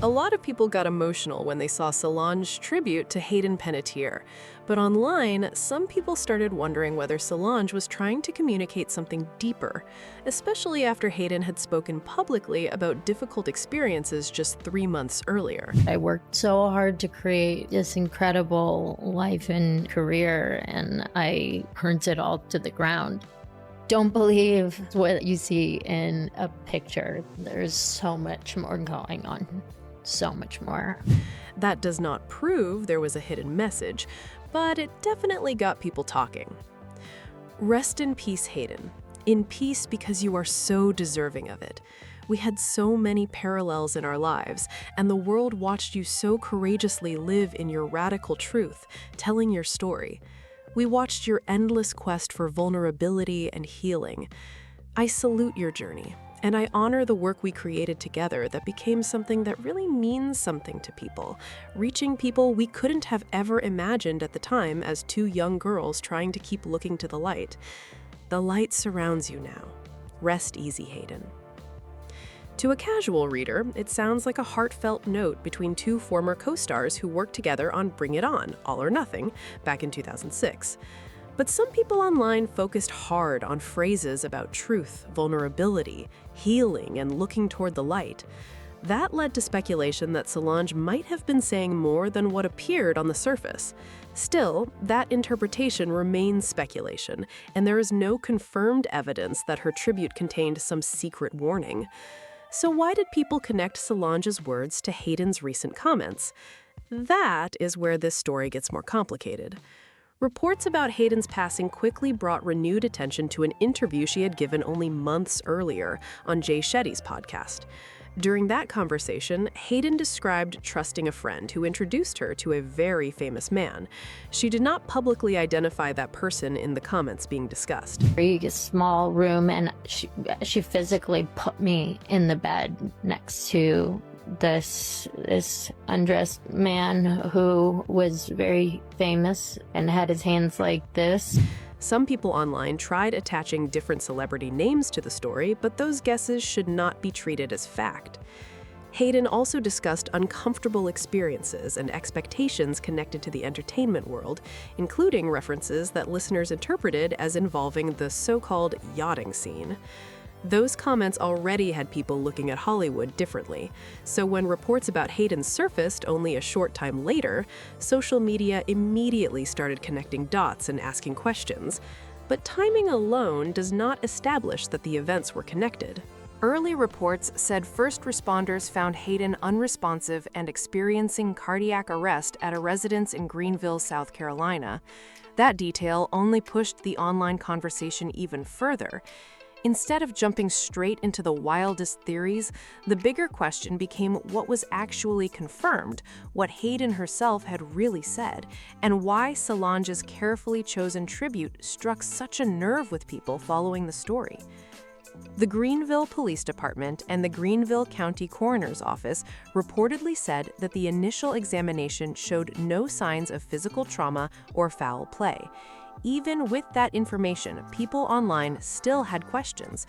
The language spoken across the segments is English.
A lot of people got emotional when they saw Solange's tribute to Hayden Panettiere, but online, some people started wondering whether Solange was trying to communicate something deeper, especially after Hayden had spoken publicly about difficult experiences just 3 months earlier. I worked so hard to create this incredible life and career, and I burnt it all to the ground. Don't believe what you see in a picture. There's so much more going on. So much more. That does not prove there was a hidden message, but it definitely got people talking. Rest in peace, Hayden. In peace because you are so deserving of it. We had so many parallels in our lives, and the world watched you so courageously live in your radical truth, telling your story. We watched your endless quest for vulnerability and healing. I salute your journey. And I honor the work we created together that became something that really means something to people, reaching people we couldn't have ever imagined at the time as two young girls trying to keep looking to the light. The light surrounds you now. Rest easy, Hayden. To a casual reader, it sounds like a heartfelt note between two former co-stars who worked together on Bring It On, All or Nothing, back in 2006. But some people online focused hard on phrases about truth, vulnerability, healing, and looking toward the light. That led to speculation that Solange might have been saying more than what appeared on the surface. Still, that interpretation remains speculation, and there is no confirmed evidence that her tribute contained some secret warning. So why did people connect Solange's words to Hayden's recent comments? That is where this story gets more complicated. Reports about Hayden's passing quickly brought renewed attention to an interview she had given only months earlier on Jay Shetty's podcast. During that conversation, Hayden described trusting a friend who introduced her to a very famous man. She did not publicly identify that person in the comments being discussed. A small room, and she physically put me in the bed next to this undressed man who was very famous and had his hands like this. Some people online tried attaching different celebrity names to the story, but those guesses should not be treated as fact. Hayden also discussed uncomfortable experiences and expectations connected to the entertainment world, including references that listeners interpreted as involving the so-called yachting scene. Those comments already had people looking at Hollywood differently, so when reports about Hayden surfaced only a short time later, social media immediately started connecting dots and asking questions. But timing alone does not establish that the events were connected. Early reports said first responders found Hayden unresponsive and experiencing cardiac arrest at a residence in Greenville, South Carolina. That detail only pushed the online conversation even further. Instead of jumping straight into the wildest theories, the bigger question became what was actually confirmed, what Hayden herself had really said, and why Solange's carefully chosen tribute struck such a nerve with people following the story. The Greenville Police Department and the Greenville County Coroner's Office reportedly said that the initial examination showed no signs of physical trauma or foul play. Even with that information, people online still had questions.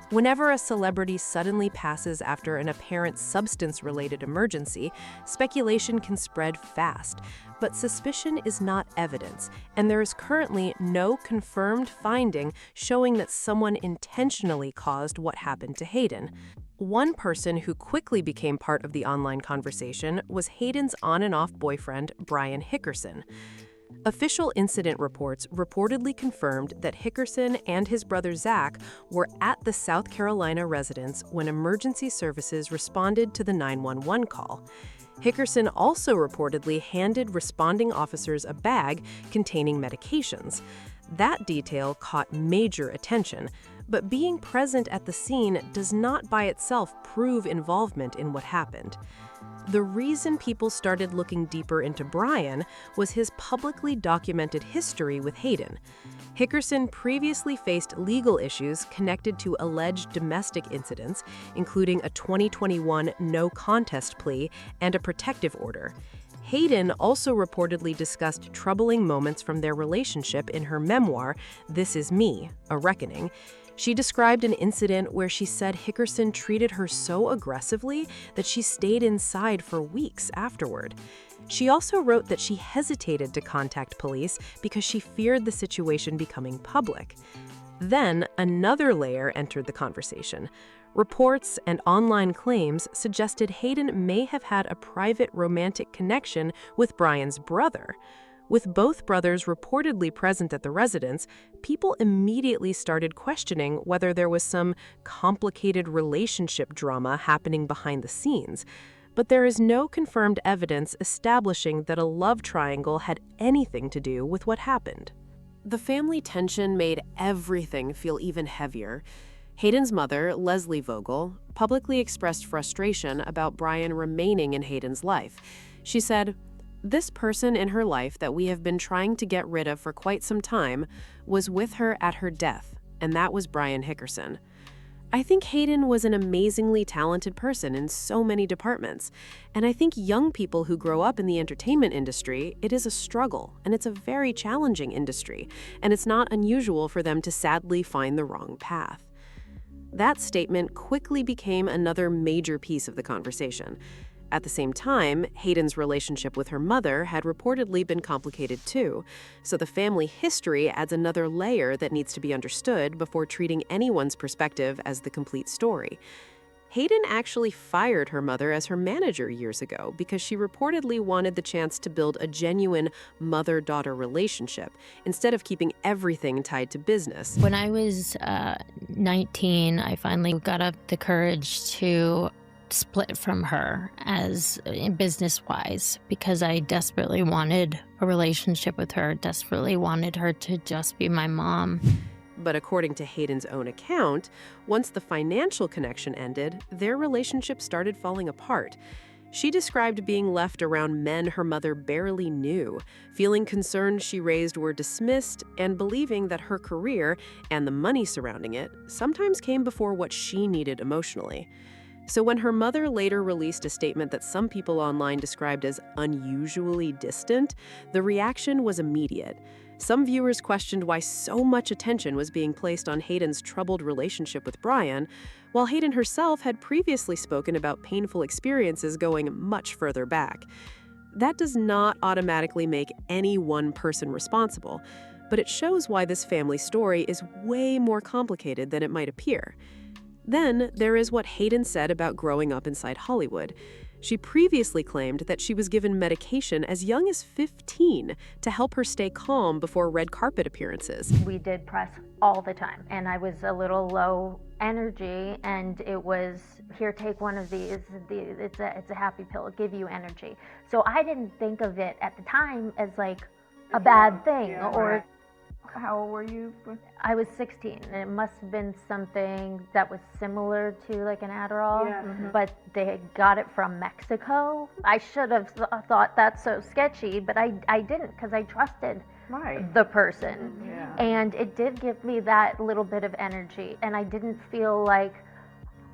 Whenever a celebrity suddenly passes after an apparent substance-related emergency, speculation can spread fast. But suspicion is not evidence, and there is currently no confirmed finding showing that someone intentionally caused what happened to Hayden. One person who quickly became part of the online conversation was Hayden's on-and-off boyfriend, Brian Hickerson. Official incident reports reportedly confirmed that Hickerson and his brother Zach were at the South Carolina residence when emergency services responded to the 911 call. Hickerson also reportedly handed responding officers a bag containing medications. That detail caught major attention, but being present at the scene does not by itself prove involvement in what happened. The reason people started looking deeper into Brian was his publicly documented history with Hayden. Hickerson previously faced legal issues connected to alleged domestic incidents, including a 2021 no-contest plea and a protective order. Hayden also reportedly discussed troubling moments from their relationship in her memoir, This Is Me, A Reckoning. She described an incident where she said Hickerson treated her so aggressively that she stayed inside for weeks afterward. She also wrote that she hesitated to contact police because she feared the situation becoming public. Then, another layer entered the conversation. Reports and online claims suggested Hayden may have had a private romantic connection with Brian's brother. With both brothers reportedly present at the residence, people immediately started questioning whether there was some complicated relationship drama happening behind the scenes. But there is no confirmed evidence establishing that a love triangle had anything to do with what happened. The family tension made everything feel even heavier. Hayden's mother, Leslie Vogel, publicly expressed frustration about Brian remaining in Hayden's life. She said, "This person in her life that we have been trying to get rid of for quite some time was with her at her death, and that was Brian Hickerson. I think Hayden was an amazingly talented person in so many departments, and I think young people who grow up in the entertainment industry, it is a struggle, and it's a very challenging industry, and it's not unusual for them to sadly find the wrong path." That statement quickly became another major piece of the conversation. At the same time, Hayden's relationship with her mother had reportedly been complicated too, so the family history adds another layer that needs to be understood before treating anyone's perspective as the complete story. Hayden actually fired her mother as her manager years ago because she reportedly wanted the chance to build a genuine mother-daughter relationship instead of keeping everything tied to business. When I was 19, I finally got up the courage to split from her as business-wise because I desperately wanted a relationship with her, desperately wanted her to just be my mom. But according to Hayden's own account, once the financial connection ended, their relationship started falling apart. She described being left around men her mother barely knew, feeling concerns she raised were dismissed, and believing that her career and the money surrounding it sometimes came before what she needed emotionally. So when her mother later released a statement that some people online described as unusually distant, the reaction was immediate. Some viewers questioned why so much attention was being placed on Hayden's troubled relationship with Brian, while Hayden herself had previously spoken about painful experiences going much further back. That does not automatically make any one person responsible, but it shows why this family story is way more complicated than it might appear. Then there is what Hayden said about growing up inside Hollywood. She previously claimed that she was given medication as young as 15 to help her stay calm before red carpet appearances. We did press all the time, and I was a little low energy, and it was, here, take one of these. It's a happy pill, it'll give you energy. So I didn't think of it at the time as like a bad thing. Yeah, or right. How old were you? I was 16, and it must have been something that was similar to like an Adderall, Yeah. Mhm. but they got it from Mexico. I should have thought that's so sketchy, but I didn't, because I trusted Right. the person. Yeah. And it did give me that little bit of energy, and I didn't feel like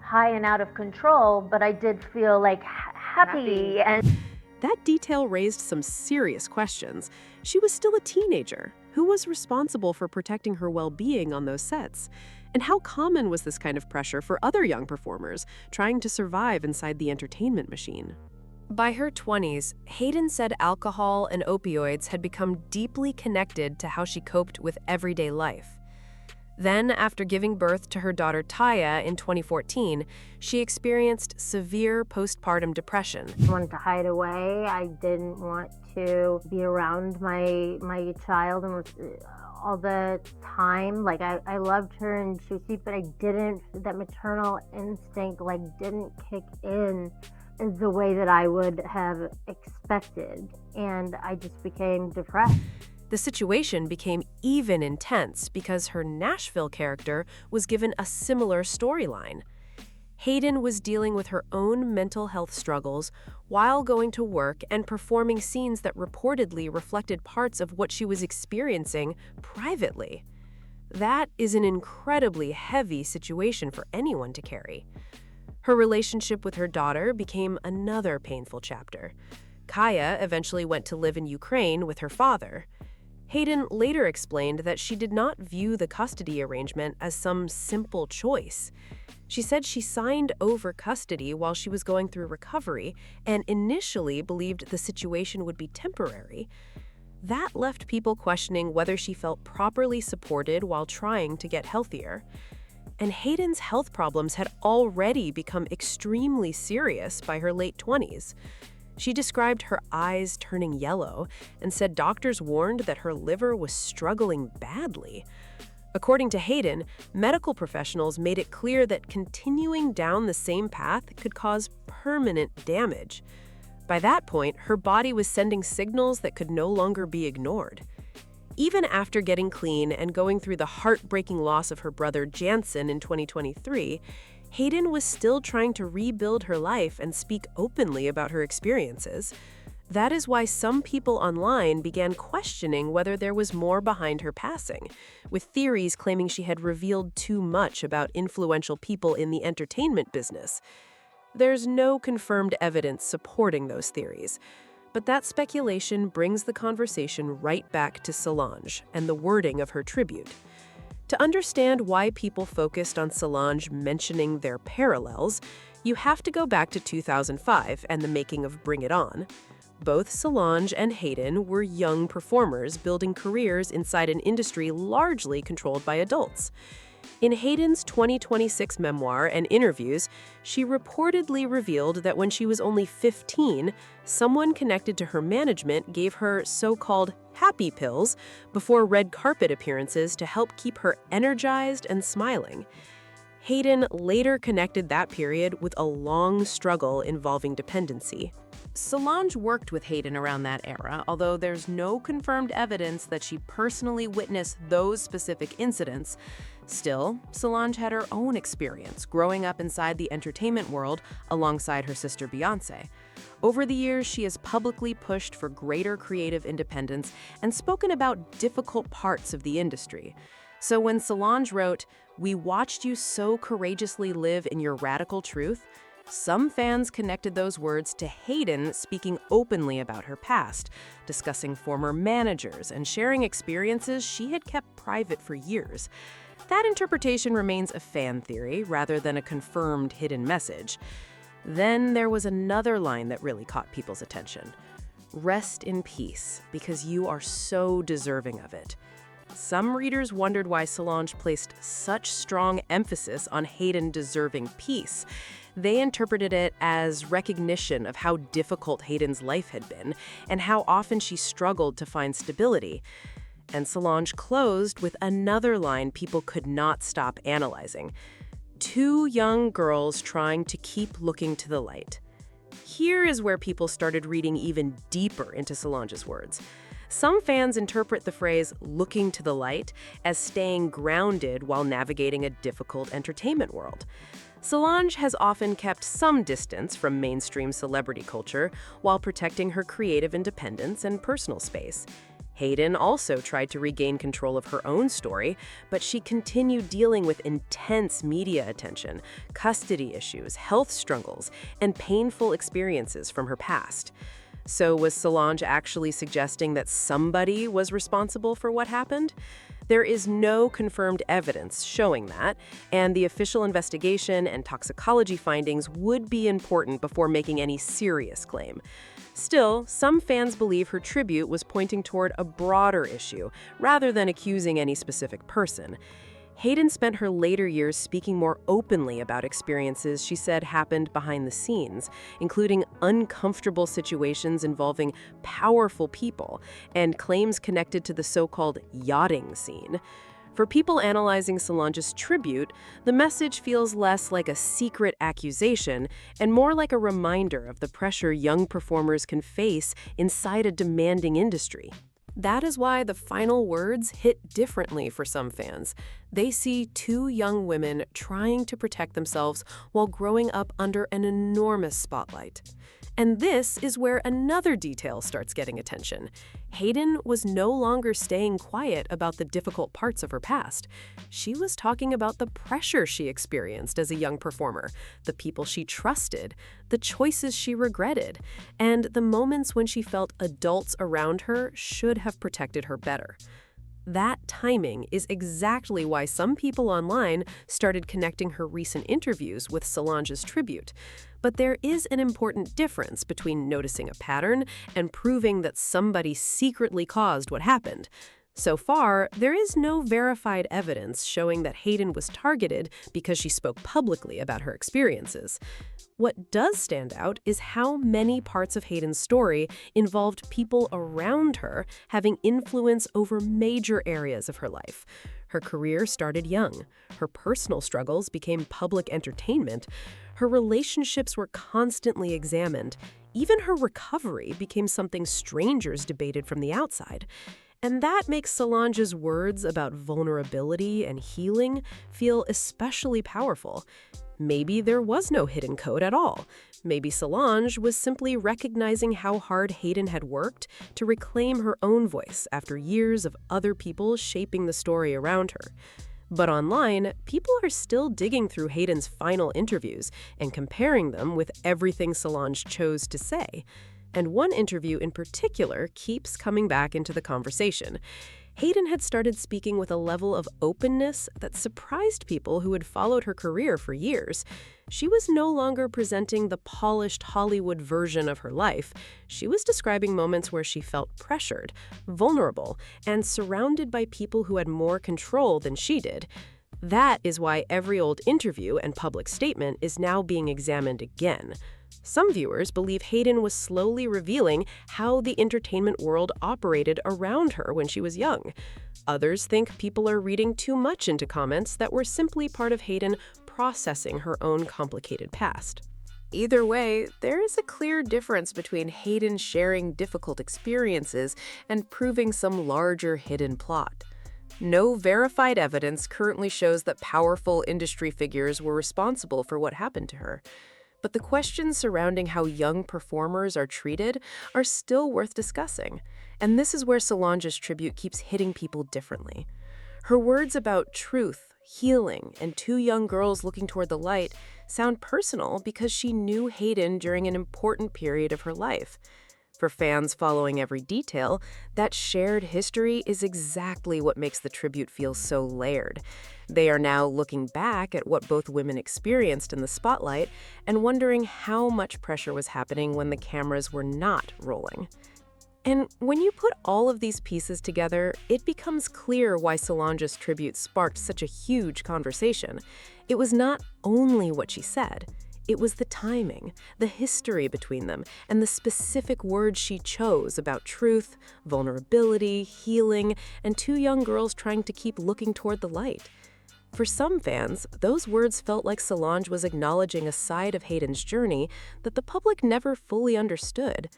high and out of control, but I did feel like happy. And That detail raised some serious questions. She was still a teenager. Who was responsible for protecting her well-being on those sets? And how common was this kind of pressure for other young performers trying to survive inside the entertainment machine? By her 20s, Hayden said alcohol and opioids had become deeply connected to how she coped with everyday life. Then, after giving birth to her daughter Taya in 2014, she experienced severe postpartum depression. I wanted to hide away. I didn't want to be around my child and all the time. Like I loved her and she was sweet, but I didn't. That maternal instinct didn't kick in the way that I would have expected, and I just became depressed. The situation became even intense because her Nashville character was given a similar storyline. Hayden was dealing with her own mental health struggles while going to work and performing scenes that reportedly reflected parts of what she was experiencing privately. That is an incredibly heavy situation for anyone to carry. Her relationship with her daughter became another painful chapter. Kaya eventually went to live in Ukraine with her father. Hayden later explained that she did not view the custody arrangement as some simple choice. She said she signed over custody while she was going through recovery and initially believed the situation would be temporary. That left people questioning whether she felt properly supported while trying to get healthier. And Hayden's health problems had already become extremely serious by her late 20s. She described her eyes turning yellow and said doctors warned that her liver was struggling badly. According to Hayden, medical professionals made it clear that continuing down the same path could cause permanent damage. By that point, her body was sending signals that could no longer be ignored. Even after getting clean and going through the heartbreaking loss of her brother Jansen in 2023, Hayden was still trying to rebuild her life and speak openly about her experiences. That is why some people online began questioning whether there was more behind her passing, with theories claiming she had revealed too much about influential people in the entertainment business. There's no confirmed evidence supporting those theories, but that speculation brings the conversation right back to Solange and the wording of her tribute. To understand why people focused on Solange mentioning their parallels, you have to go back to 2005 and the making of Bring It On. Both Solange and Hayden were young performers building careers inside an industry largely controlled by adults. In Hayden's 2026 memoir and interviews, she reportedly revealed that when she was only 15, someone connected to her management gave her so-called happy pills before red carpet appearances to help keep her energized and smiling. Hayden later connected that period with a long struggle involving dependency. Solange worked with Hayden around that era, although there's no confirmed evidence that she personally witnessed those specific incidents. Still, Solange had her own experience growing up inside the entertainment world alongside her sister Beyoncé. Over the years, she has publicly pushed for greater creative independence and spoken about difficult parts of the industry. So when Solange wrote, "We watched you so courageously live in your radical truth," some fans connected those words to Hayden speaking openly about her past, discussing former managers and sharing experiences she had kept private for years. That interpretation remains a fan theory rather than a confirmed hidden message. Then there was another line that really caught people's attention. "Rest in peace, because you are so deserving of it." Some readers wondered why Solange placed such strong emphasis on Hayden deserving peace. They interpreted it as recognition of how difficult Hayden's life had been and how often she struggled to find stability. And Solange closed with another line people could not stop analyzing. "Two young girls trying to keep looking to the light." Here is where people started reading even deeper into Solange's words. Some fans interpret the phrase "looking to the light" as staying grounded while navigating a difficult entertainment world. Solange has often kept some distance from mainstream celebrity culture while protecting her creative independence and personal space. Hayden also tried to regain control of her own story, but she continued dealing with intense media attention, custody issues, health struggles, and painful experiences from her past. So was Solange actually suggesting that somebody was responsible for what happened? There is no confirmed evidence showing that, and the official investigation and toxicology findings would be important before making any serious claim. Still, some fans believe her tribute was pointing toward a broader issue, rather than accusing any specific person. Hayden spent her later years speaking more openly about experiences she said happened behind the scenes, including uncomfortable situations involving powerful people and claims connected to the so-called yachting scene. For people analyzing Solange's tribute, the message feels less like a secret accusation and more like a reminder of the pressure young performers can face inside a demanding industry. That is why the final words hit differently for some fans. They see two young women trying to protect themselves while growing up under an enormous spotlight. And this is where another detail starts getting attention. Hayden was no longer staying quiet about the difficult parts of her past. She was talking about the pressure she experienced as a young performer, the people she trusted, the choices she regretted, and the moments when she felt adults around her should have protected her better. That timing is exactly why some people online started connecting her recent interviews with Solange's tribute. But there is an important difference between noticing a pattern and proving that somebody secretly caused what happened. So far, there is no verified evidence showing that Hayden was targeted because she spoke publicly about her experiences. What does stand out is how many parts of Hayden's story involved people around her having influence over major areas of her life. Her career started young. Her personal struggles became public entertainment. Her relationships were constantly examined. Even her recovery became something strangers debated from the outside. And that makes Solange's words about vulnerability and healing feel especially powerful. Maybe there was no hidden code at all. Maybe Solange was simply recognizing how hard Hayden had worked to reclaim her own voice after years of other people shaping the story around her. But online, people are still digging through Hayden's final interviews and comparing them with everything Solange chose to say. And one interview in particular keeps coming back into the conversation. Hayden had started speaking with a level of openness that surprised people who had followed her career for years. She was no longer presenting the polished Hollywood version of her life. She was describing moments where she felt pressured, vulnerable, and surrounded by people who had more control than she did. That is why every old interview and public statement is now being examined again. Some viewers believe Hayden was slowly revealing how the entertainment world operated around her when she was young. Others think people are reading too much into comments that were simply part of Hayden processing her own complicated past. Either way, there is a clear difference between Hayden sharing difficult experiences and proving some larger hidden plot. No verified evidence currently shows that powerful industry figures were responsible for what happened to her. But the questions surrounding how young performers are treated are still worth discussing. And this is where Solange's tribute keeps hitting people differently. Her words about truth, healing, and two young girls looking toward the light sound personal because she knew Hayden during an important period of her life. For fans following every detail, that shared history is exactly what makes the tribute feel so layered. They are now looking back at what both women experienced in the spotlight and wondering how much pressure was happening when the cameras were not rolling. And when you put all of these pieces together, it becomes clear why Solange's tribute sparked such a huge conversation. It was not only what she said. It was the timing, the history between them, and the specific words she chose about truth, vulnerability, healing, and two young girls trying to keep looking toward the light. For some fans, those words felt like Solange was acknowledging a side of Hayden's journey that the public never fully understood.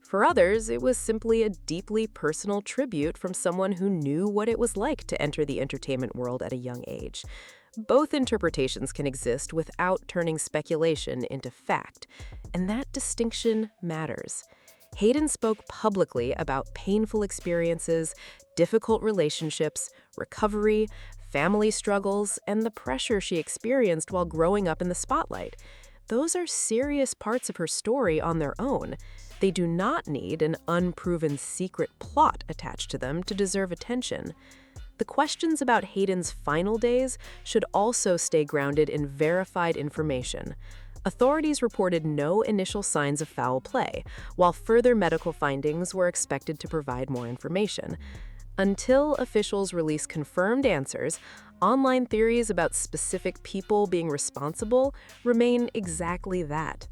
For others, it was simply a deeply personal tribute from someone who knew what it was like to enter the entertainment world at a young age. Both interpretations can exist without turning speculation into fact, and that distinction matters. Hayden spoke publicly about painful experiences, difficult relationships, recovery, family struggles, and the pressure she experienced while growing up in the spotlight. Those are serious parts of her story on their own. They do not need an unproven secret plot attached to them to deserve attention. The questions about Hayden's final days should also stay grounded in verified information. Authorities reported no initial signs of foul play, while further medical findings were expected to provide more information. Until officials release confirmed answers, online theories about specific people being responsible remain exactly that,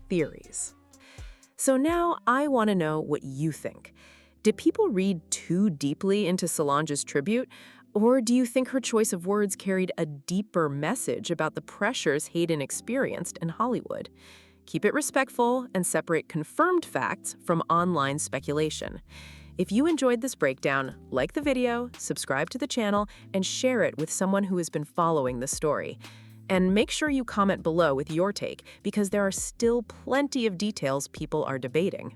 theories. So now I want to know what you think. Did people read too deeply into Solange's tribute, or do you think her choice of words carried a deeper message about the pressures Hayden experienced in Hollywood? Keep it respectful and separate confirmed facts from online speculation. If you enjoyed this breakdown, like the video, subscribe to the channel, and share it with someone who has been following the story. And make sure you comment below with your take, because there are still plenty of details people are debating.